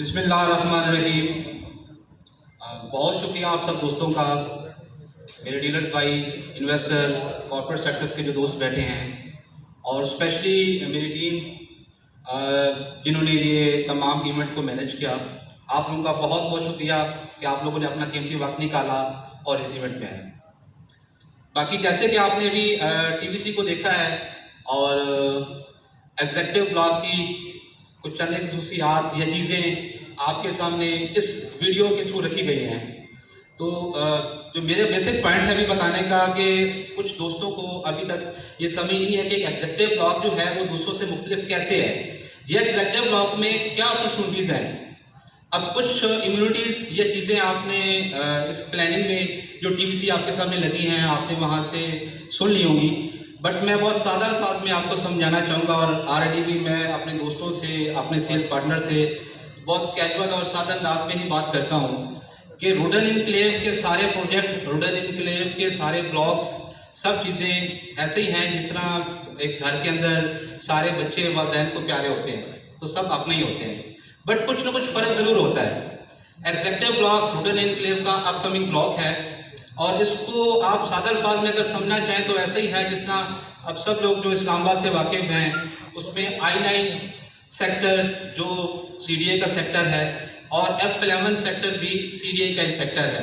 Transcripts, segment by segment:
बिस्मिल्लाहिर्रहमानिर्रहीम। बहुत शुक्रिया आप सब दोस्तों का, मेरे डीलर्स भाई, इन्वेस्टर्स, कॉर्पोरेट सेक्टर्स के जो दोस्त बैठे हैं, और स्पेशली मेरी टीम जिन्होंने ये तमाम इवेंट को मैनेज किया। आप लोगों का बहुत बहुत शुक्रिया कि आप लोगों ने अपना कीमती वक्त निकाला और इस इवेंट में आए। बाकी जैसे कि आपने भी टीवीसी को देखा है और एग्जेक्टिव ब्लॉक की कुछ चंद खसूसियात या चीज़ें आपके सामने इस वीडियो के थ्रू रखी गई हैं। तो जो मेरे बेसिक पॉइंट है अभी बताने का कि कुछ दोस्तों को अभी तक ये समझ नहीं है कि एग्जेक्टिव ब्लॉक जो है वो दूसरों से मुख्तलिफ कैसे है, ये एग्जेक्टिव ब्लॉक में क्या अपॉर्चुनिटीज़ हैं। अब कुछ इम्यूनिटीज़ या चीज़ें आपने इस प्लानिंग में जो टीवीसी आपके सामने लगी हैं आपने वहाँ से सुन ली होंगी, बट मैं बहुत सादा अल्फाज में आपको समझाना चाहूँगा। और ऑलरेडी भी मैं अपने दोस्तों से, अपने सेल पार्टनर से बहुत कैजुअल और सादा अंदाज में ही बात करता हूँ कि रूडन इनक्लेव के सारे प्रोजेक्ट, रूडन इनक्लेव के सारे ब्लॉक्स, सब चीज़ें ऐसे ही हैं जिस तरह एक घर के अंदर सारे बच्चे वालिदैन को प्यारे होते हैं, तो सब अपने ही होते हैं, बट कुछ ना कुछ फ़र्क ज़रूर होता है। एग्जेक्टिव ब्लॉक रूडन इनक्लेव का अपकमिंग ब्लॉक है और इसको आप सादा अल्फाज में अगर समझना चाहें तो ऐसे ही है जिस तरह अब सब लोग जो इस्लामाबाद से वाकिफ़ हैं उसमें I9 सेक्टर जो CDA का सेक्टर है और F11 सेक्टर भी CDA का ही सेक्टर है।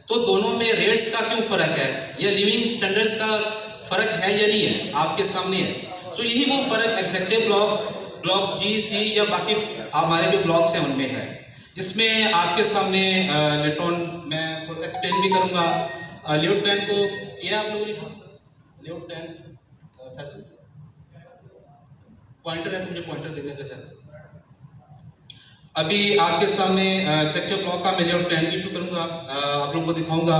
तो दोनों में रेट्स का क्यों फ़र्क है या लिविंग स्टैंडर्ड्स का फ़र्क है या नहीं है, आपके सामने है। तो यही वो फ़र्क एग्जेक्टिव ब्लॉक G, C या बाकी हमारे जो ब्लॉक्स हैं उनमें है। इसमें आपके सामने लेटोन मैं थोड़ा सा एक्सप्लेन भी करूँगा। लेआउट प्लान को किया आप लोगों ने? लेआउट प्लान फैसल पॉइंटर है तो मुझे पॉइंटर दे देते हैं। अभी आपके सामने एग्जेक्टिव ब्लॉक का मैं लेआउट प्लान भी इशू करूँगा, आप लोगों को दिखाऊंगा।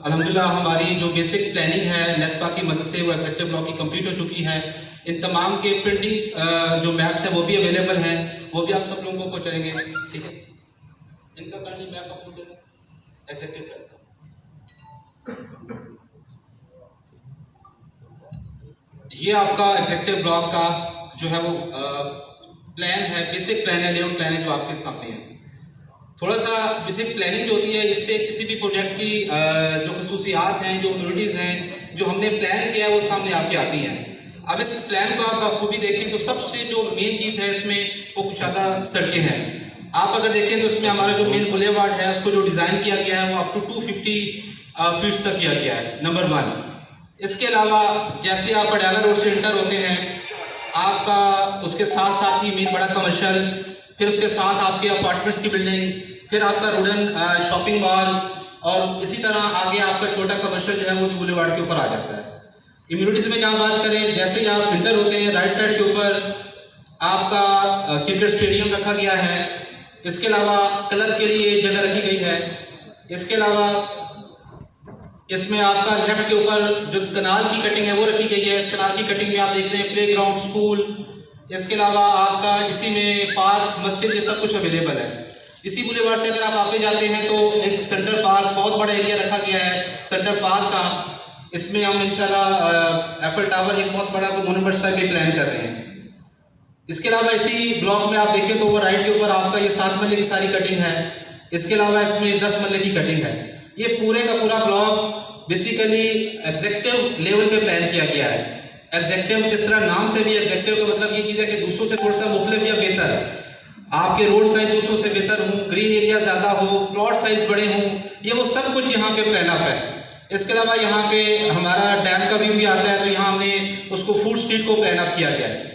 अल्हम्दुलिल्लाह हमारी जो बेसिक प्लानिंग है नेस्पा की मदद से वो एग्जेक्टिव ब्लॉक की कंप्लीट हो चुकी है। इन तमाम के प्रिंटिंग जो मैप्स हैं वो भी अवेलेबल हैं, वो भी आप सब लोगों को पहुँचाएंगे, ठीक है। इनका करनी मैप आपको एग्जेक्टिव प्लान का ये आपका एग्जेक्टिव ब्लॉक का जो है वो प्लान है, बेसिक प्लान है, लेआउट प्लान है जो आपके सामने है। थोड़ा सा बेसिक प्लानिंग जो होती है इससे किसी भी प्रोजेक्ट की जो खसूसियात हैं, जो इम्यूनिटीज़ हैं, जो हमने प्लान किया है वो सामने आपके आती हैं। अब इस प्लान को आप खूबी देखें तो सबसे जो मेन चीज़ है इसमें वो कुशादा सड़कें हैं। आप अगर देखें तो इसमें हमारा जो मेन बुलेवार्ड है उसको जो डिज़ाइन किया गया है वो अप टू 250 फीट्स तक किया गया है, नंबर 1। इसके अलावा जैसे आप अडयाला रोड से इंटर होते हैं आपका उसके साथ साथ ही मेन बड़ा कमर्शियल, फिर उसके साथ आपके अपार्टमेंट्स की बिल्डिंग, फिर आपका रूडन शॉपिंग मॉल और इसी तरह आगे आपका छोटा कमर्शियल जो है वो भी बुलेवार्ड के ऊपर आ जाता है। इम्यूनिटीज़ में जहाँ बात करें, जैसे ही आप इंटर होते हैं राइट साइड के ऊपर आपका क्रिकेट स्टेडियम रखा गया है। इसके अलावा क्लब के लिए जगह रखी गई है। इसके अलावा इसमें आपका लेफ्ट के ऊपर जो कनाल की कटिंग है वो रखी गई है। इस कनाल की कटिंग में आप देख रहे हैं प्ले ग्राउंड, स्कूल, इसके अलावा आपका इसी में पार्क, मस्जिद, ये सब कुछ अवेलेबल है। इसी बुलेवार्ड से अगर आप आगे जाते हैं तो एक सेंटर पार्क, बहुत बड़ा एरिया रखा गया है सेंटर पार्क का। इसमें हम इंशाल्लाह एफएल टावर एक बहुत बड़ा मोनूमेंट टाइप भी प्लान कर रहे हैं। इसके अलावा इसी ब्लॉक में आप देखें तो वो राइट के ऊपर आपका ये 7 मरले की सारी कटिंग है। इसके अलावा इसमें 10 मरले की कटिंग है। ये पूरे का पूरा ब्लॉक बेसिकली एग्जेक्टिव लेवल पे प्लान किया गया है। एग्जेक्टिव जिस तरह नाम से भी एग्जेक्टिव का मतलब ये चीज़ है कि दूसरों से थोड़ा सा मुख्तलिफ या बेहतर, आपके रोड साइज दूसरों से बेहतर हों, ग्रीन एरिया ज़्यादा हो, प्लॉट साइज बड़े हों, ये वो सब कुछ यहाँ पे प्लान अप है। इसके अलावा यहाँ पे हमारा डैम का व्यू भी आता है, तो यहाँ हमने उसको फूड स्ट्रीट को प्लान अप किया गया है।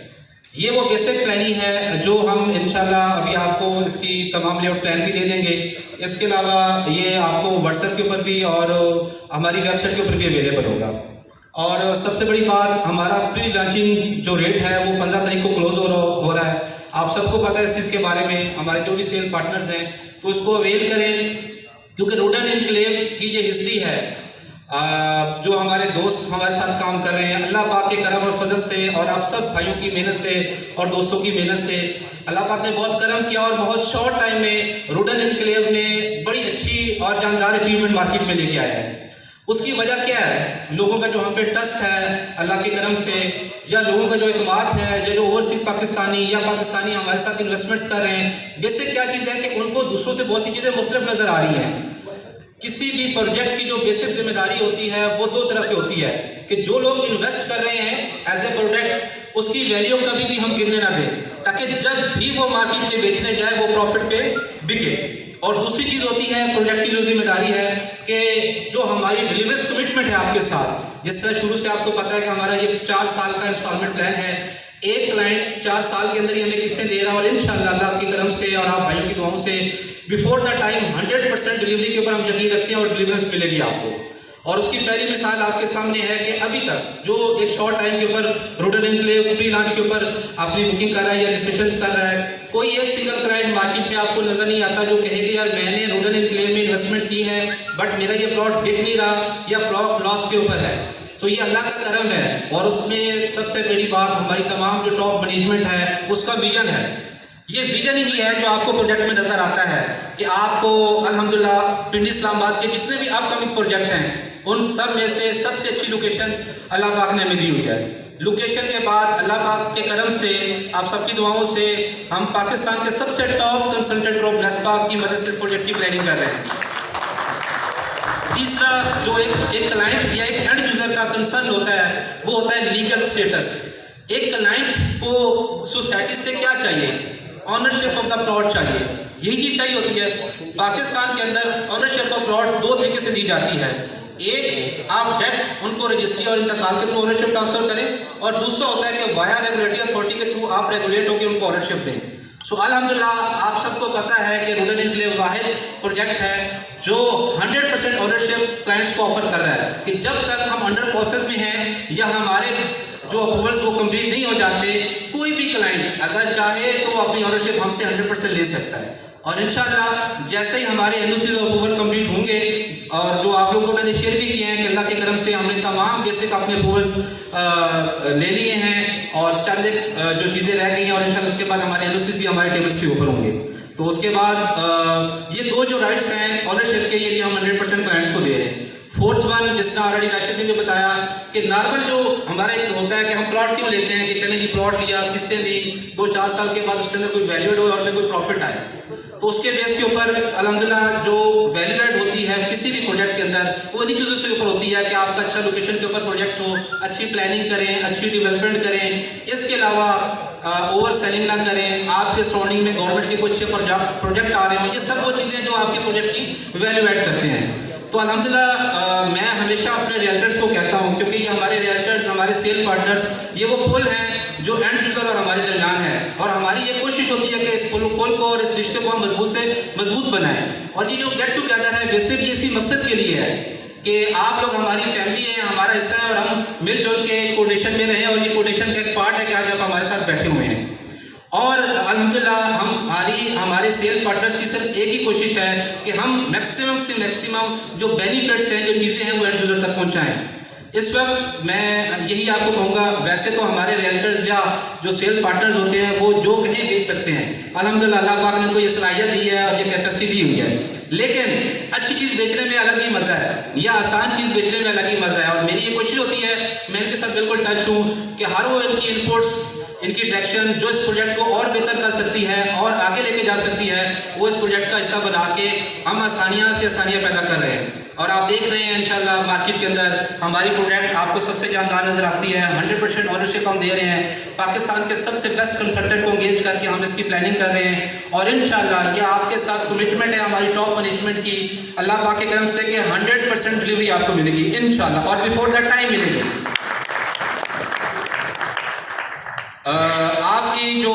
ये वो बेसिक प्लानिंग है जो हम इंशाल्लाह अभी आपको इसकी तमाम लेआउट प्लान भी दे देंगे। इसके अलावा ये आपको व्हाट्सएप के ऊपर भी और हमारी वेबसाइट के ऊपर भी अवेलेबल होगा। और सबसे बड़ी बात, हमारा प्री लॉन्चिंग जो रेट है वो 15 तारीख को क्लोज हो रहा है। आप सबको पता है इस चीज़ के बारे में, हमारे जो भी सेल पार्टनर्स हैं, तो इसको अवेल करें क्योंकि रूडन इनक्लेव की ये हिस्ट्री है। जो हमारे दोस्त हमारे साथ काम कर रहे हैं, अल्लाह पाक के करम और फजल से और आप सब भाइयों की मेहनत से और दोस्तों की मेहनत से अल्लाह पाक ने बहुत करम किया और बहुत शॉर्ट टाइम में रूडन इनक्लेव ने बड़ी अच्छी और जानदार अचीवमेंट मार्केट में लेके आया है। उसकी वजह क्या है? लोगों का जो हम पे ट्रस्ट है अल्लाह के करम से, या लोगों का जो एतमाद है, जो ओवरसीज पाकिस्तानी या पाकिस्तानी हमारे साथ इन्वेस्टमेंट्स कर रहे हैं, बेसिक क्या चीज़ है कि उनको दूसरों से बहुत सी चीज़ें मुख्तलिफ नज़र आ रही हैं। किसी भी प्रोजेक्ट की जो बेसिक जिम्मेदारी होती है वो दो तरह से होती है कि जो लोग इन्वेस्ट कर रहे हैं एज ए प्रोडक्ट, उसकी वैल्यू कभी भी हम गिरने ना दें, ताकि जब भी वो मार्केट में बेचने जाए वो प्रॉफिट पे बिके। और दूसरी चीज़ होती है प्रोजेक्ट की जो जिम्मेदारी है कि जो हमारी डिलीवरेज कमिटमेंट है आपके साथ, जिस तरह शुरू से आपको पता है कि हमारा ये 4 साल का इंस्टॉलमेंट प्लान है। एक क्लाइंट 4 साल के अंदर ही हमें किस्तें दे रहा है और इंशाल्लाह अल्लाह की करम से और आप भाइयों की दुआओं से बिफोर द टाइम 100% डिलीवरी के ऊपर हम यकीन रखते हैं और डिलीवरेंस मिलेगी आपको। और उसकी पहली मिसाल आपके सामने है कि अभी तक जो एक शॉर्ट टाइम के ऊपर रूडन एनक्लेव प्री लॉन्च के ऊपर अपनी बुकिंग कर रहा है या रजिस्ट्रेशन कर रहा है, कोई एक सिंगल क्लाइंट मार्केट में आपको नजर नहीं आता जो कहे कि यार मैंने रूडन एनक्लेव में इन्वेस्टमेंट की है बट मेरा ये प्लॉट बिक नहीं रहा या प्लॉट लॉस के ऊपर है। तो ये अल्लाह का करम है और उसमें सबसे बड़ी बात हमारी तमाम जो टॉप मैनेजमेंट है उसका विजन है। ये विजन ही है जो आपको प्रोजेक्ट में नजर आता है कि आपको अल्हम्दुलिल्लाह पिंडी इस्लामाबाद के जितने भी अपकमिंग प्रोजेक्ट हैं उन सब में से सबसे अच्छी लोकेशन अल्लाह पाक ने हमें दी हुई है। लोकेशन के बाद अल्लाह पाक के करम से आप सबकी दुआओं से हम पाकिस्तान के सबसे टॉप कंसल्टेंट ग्रुप नेस्पाक की मदद से इस प्रोजेक्ट की प्लानिंग कर रहे हैं। तीसरा जो एक क्लाइंट या एक एंड यूजर का कंसर्न होता है वो होता है लीगल स्टेटस। एक क्लाइंट को सोसाइटी से क्या चाहिए? ऑनरशिप ऑफ द प्लॉट चाहिए, यही चीज़ चाहिए होती है। पाकिस्तान के अंदर ऑनरशिप ऑफ प्लॉट दो तरीके से दी जाती है। एक, आप डायरेक्ट उनको रजिस्ट्री और इंतकाल के थ्रू ऑनरशिप ट्रांसफर करें और दूसरा होता है कि वाया रेगुलेटरी अथॉरिटी के थ्रू आप रेगुलेट होकर उनको ऑनरशिप दें। सो अल्हम्दुलिल्लाह आप सबको पता है कि रूडन एनक्लेव वाहिद प्रोजेक्ट है जो 100% ऑनरशिप क्लाइंट्स को ऑफर कर रहा है कि जब तक हम अंडर प्रोसेस में हैं या हमारे जो अप्रूवल्स वो कंप्लीट नहीं हो जाते, कोई भी क्लाइंट अगर चाहे तो अपनी ऑनरशिप हमसे 100% ले सकता है। और इंशाल्लाह जैसे ही हमारे एनओसी अप्रूवल कंप्लीट होंगे और जो आप लोगों को मैंने शेयर भी किए हैं कि अल्लाह की करम से हमने तमाम बेसिक अपने अप्रूवल्स ले लिए हैं और चंद जो चीज़ें रह गई हैं और इंशाल्लाह उसके बाद हमारे एनओसी भी हमारे टेबल्स के ऊपर होंगे। तो उसके बाद ये दो जो राइट्स हैं ऑनरशिप के, ये भी हम 100% क्लाइंट्स को दे रहे हैं। फोर्थ वन, जिस तरह ऑलरेडी राशिद ने भी बताया कि नॉर्मल जो हमारा एक होता है कि हम प्लॉट क्यों लेते हैं कि चले जी प्लॉट लिया, किस्तें दी, 2-4 साल के बाद उसके अंदर कोई वैल्यूड हो और हमें कोई प्रॉफिट आए, तो उसके बेस के ऊपर अल्हम्दुलिल्लाह जो वैल्यू ऐड होती है किसी भी प्रोजेक्ट के अंदर वो इन्हीं चीज़ों से ऊपर होती है कि आपका अच्छा लोकेशन के ऊपर प्रोजेक्ट हो, अच्छी प्लानिंग करें, अच्छी डेवलपमेंट करें, इसके अलावा ओवर सेलिंग ना करें, आपके सराउंडिंग में गवर्नमेंट के कुछ अच्छे प्रोजेक्ट आ रहे हों, ये सब वो चीज़ें जो आपके प्रोजेक्ट की वैल्यू ऐड करते हैं। तो अल्हम्दुलिल्लाह मैं हमेशा अपने रियल्टर्स को कहता हूँ, क्योंकि ये हमारे रियल्टर्स, हमारे सेल पार्टनर्स, ये वो पुल हैं जो एंड यूज़र और हमारे दरमियान है और हमारी ये कोशिश होती है कि इस पुल को और इस रिश्ते को हम मजबूत से मजबूत बनाएं। और ये जो गेट टुगेदर है वैसे भी इसी मकसद के लिए है कि आप लोग हमारी फैमिली है, हमारा हिस्सा है और हम मिलजुल के कोऑर्डिनेशन में रहें और ये कोऑर्डिनेशन का एक पार्ट है कि आज आप हमारे साथ बैठे हुए हैं। और अल्हम्दुलिल्लाह हमारे सेल पार्टनर्स की सिर्फ एक ही कोशिश है कि हम मैक्सिमम से मैक्सिमम जो बेनिफिट्स हैं, जो चीज़ें हैं वो एंड यूज़र तक पहुंचाएं। इस वक्त मैं यही आपको कहूँगा, वैसे तो हमारे रियल्टर्स या जो सेल पार्टनर्स होते हैं वो जो कहीं बेच सकते हैं, अल्हम्दुलिल्लाह अल्लाह पाक ने उनको ये सलाहियत दी है और ये कैपेसिटी दी हुई है। लेकिन अच्छी चीज़ बेचने में अलग ही मज़ा है या आसान चीज़ बेचने में अलग ही मज़ा है। और मेरी ये कोशिश होती है, मैं इनके साथ बिल्कुल टच हूँ कि हर वो इनकी इनपुट्स, इनकी डायरेक्शन जो इस प्रोजेक्ट को और बेहतर कर सकती है और आगे लेके जा सकती है, वो इस प्रोजेक्ट का हिस्सा बना के हम आसानियाँ से आसानियाँ पैदा कर रहे हैं। और आप देख रहे हैं इंशाल्लाह मार्केट के अंदर हमारी प्रोडक्ट आपको सबसे जानदार नज़र आती है। 100% ऑनरशिप हम दे रहे हैं, पाकिस्तान के सबसे बेस्ट कंसल्टेंट को एंगेज करके हम इसकी प्लानिंग कर रहे हैं और इंशाल्लाह ये आपके साथ कमिटमेंट है हमारी टॉप मैनेजमेंट की, अल्लाह पाक के करम से कि 100% डिलीवरी आपको मिलेगी इंशाल्लाह और बिफोर दैट टाइम मिलेगी। आपकी जो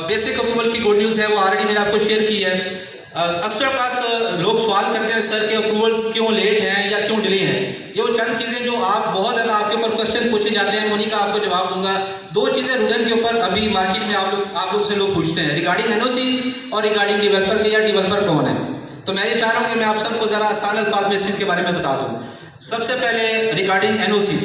बेसिक अप्रूवल की गुड न्यूज़ है वो ऑलरेडी मैंने आपको शेयर की है। अक्सर बात लोग सवाल करते हैं सर के अप्रूवल्स क्यों लेट हैं या क्यों डिले हैं। ये वो चंद चीज़ें जो आप बहुत ज़्यादा आपके ऊपर क्वेश्चन पूछे जाते हैं, उन्हीं का आपको जवाब दूंगा। दो चीज़ें रूडन के ऊपर अभी मार्केट में आप लोग से लोग पूछते हैं रिगार्डिंग एनओसी और रिगार्डिंग डेवलपर के, या डेवलपर कौन है। तो मैं ये चाह रहा हूँ कि मैं आप सबको ज़रा आसान अल्फाज में इस चीज़ के बारे में बता दूँ। सबसे पहले रिगार्डिंग एनओसी,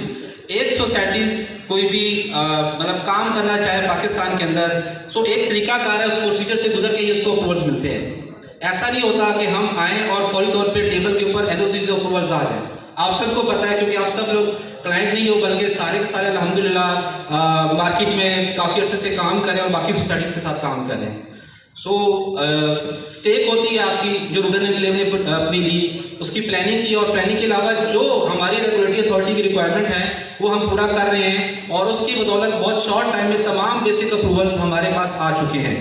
एक सोसाइटीज़ कोई भी मतलब काम करना चाहे पाकिस्तान के अंदर, सो एक तरीकाकार है, उस प्रोसीजर से गुजर के ही उसको अप्रूवल्स मिलते हैं। ऐसा नहीं होता कि हम आएँ और फौरी तौर पे टेबल के ऊपर एनओसी से अप्रूवल्स आ जाए। आप सबको पता है, क्योंकि आप सब लोग क्लाइंट नहीं हो बल्कि सारे के सारे अल्हम्दुलिल्लाह मार्केट में काफ़ी अर्से से काम करें और बाकी सोसाइटीज़ के साथ काम करें। सो स्टेक होती है आपकी जो रूडन एनक्लेव ने अपनी ली, उसकी प्लानिंग की, और प्लानिंग के अलावा जो हमारी रेगुलेटरी अथॉरिटी की रिक्वायरमेंट है वो हम पूरा कर रहे हैं, और उसकी बदौलत बहुत शॉर्ट टाइम में तमाम बेसिक अप्रूवल्स हमारे पास आ चुके हैं।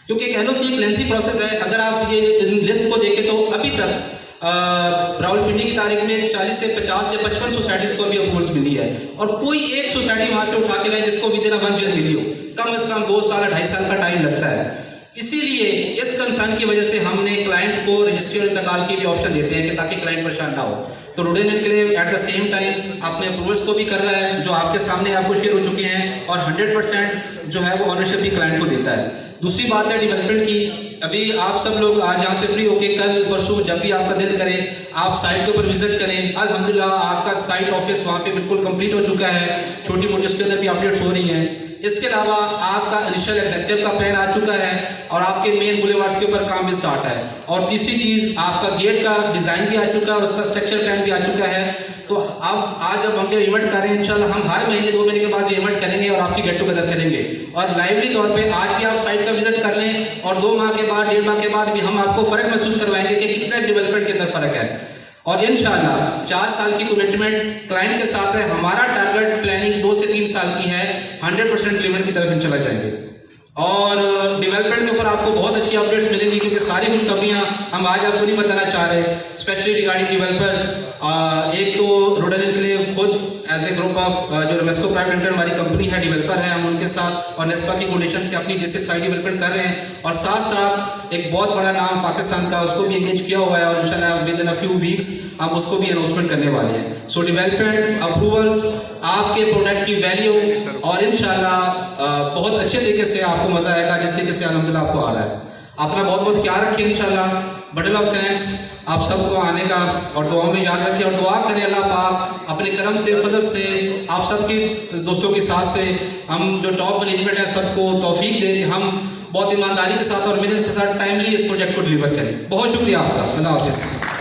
क्योंकि एक एनओसी एक लेंथी प्रोसेस है। अगर आप ये लिस्ट को देखें तो अभी तक रावलपिंडी की तारीख में 40 से 50 या 55 सोसाइटीज़ को अभी अप्रूवल्स मिली है, और कोई एक सोसाइटी वहाँ से उठा के लाए जिसको विदिन 1 ईयर मिली हो। कम से कम 2 साल 2.5 साल का टाइम लगता है। इसीलिए इस कंसर्न की वजह से हमने क्लाइंट को रजिस्ट्री और इंतकाल की भी ऑप्शन देते हैं कि ताकि क्लाइंट परेशान ना हो। तो रूडन enclave at the same time अपने अप्रूवल्स को भी कर रहा है जो आपके सामने आपको शेयर हो चुके हैं, और 100% जो है वो ऑनरशिप भी क्लाइंट को देता है। दूसरी बात है डेवलपमेंट की। अभी आप सब लोग आज यहाँ से फ्री होके कल परसों जब भी आपका दिल करे आप साइट के ऊपर विजिट करें। अल्हम्दुलिल्लाह आपका साइट ऑफिस वहाँ पे बिल्कुल कंप्लीट हो चुका है, छोटी मोटी उसके अंदर भी अपडेट्स हो रही हैं। इसके अलावा आपका इनिशियल एग्जेक्टिव का प्लान आ चुका है, और आपके मेन बुलेवार्ड्स के ऊपर काम भी स्टार्ट है। और तीसरी चीज़ आपका गेट का डिज़ाइन भी आ चुका है और उसका स्ट्रक्चर प्लान भी आ चुका है। तो अब आज जब हम इवेंट कर रहे हैं, इंशाल्लाह हम हर महीने 2 महीने के बाद ये इवेंट करेंगे और आपकी गेट टुगेदर करेंगे, और लाइवली तौर पे आज भी आप साइट का विजिट कर लें, और 2 माह के बाद 1.5 माह के बाद भी हम आपको फ़र्क महसूस करवाएंगे कि कितना डेवलपमेंट के अंदर फ़र्क है। और इंशाल्लाह 4 साल की कमिटमेंट क्लाइंट के साथ है। हमारा टारगेट प्लानिंग 2 से 3 साल की है, 100% डिलीवर की तरफ हम चला जाएंगे। और डेवलपमेंट के ऊपर आपको बहुत अच्छी अपडेट्स मिलेंगी, क्योंकि सारी खुशखबरियाँ हम आज आपको नहीं बताना चाह रहे, स्पेशली रिगार्डिंग डेवलपर। एक तो रूडन एनक्लेव खुद एज ए ग्रुप ऑफ जो रेस्को प्राइवेट लिमिटेड हमारी कंपनी है, डेवलपर है, हम उनके साथ और नेस्पा की कंडीशन से अपनी बेसिक साइट डेवलपमेंट कर रहे हैं। और साथ साथ एक बहुत बड़ा नाम पाकिस्तान का उसको भी एंगेज किया हुआ है, और इंशाल्लाह with in a few weeks हम उसको भी अनाउंसमेंट करने वाले हैं। सो डेवलपमेंट, अप्रूवल्स, आपके प्रोडक्ट की वैल्यू, और इंशाल्लाह बहुत अच्छे तरीके से आपको मज़ा आएगा जिस तरीके से अल्हम्दुलिल्लाह आपको आ रहा है। अपना बहुत बहुत ख्याल रखिए। इंशाल्लाह बड़े ऑफ थैंक्स आप सबको आने का, और दुआओं में याद रखिए, और दुआ करें अल्लाह पाक अपने करम से, फजल से, आप सबके दोस्तों के साथ से हम जो टॉप मैनेजमेंट है सबको तौफीक दे कि हम बहुत ईमानदारी के साथ और मेहनत के साथ टाइमली इस प्रोजेक्ट को डिलीवर करें। बहुत शुक्रिया आपका। अल्लाह हाफिज़।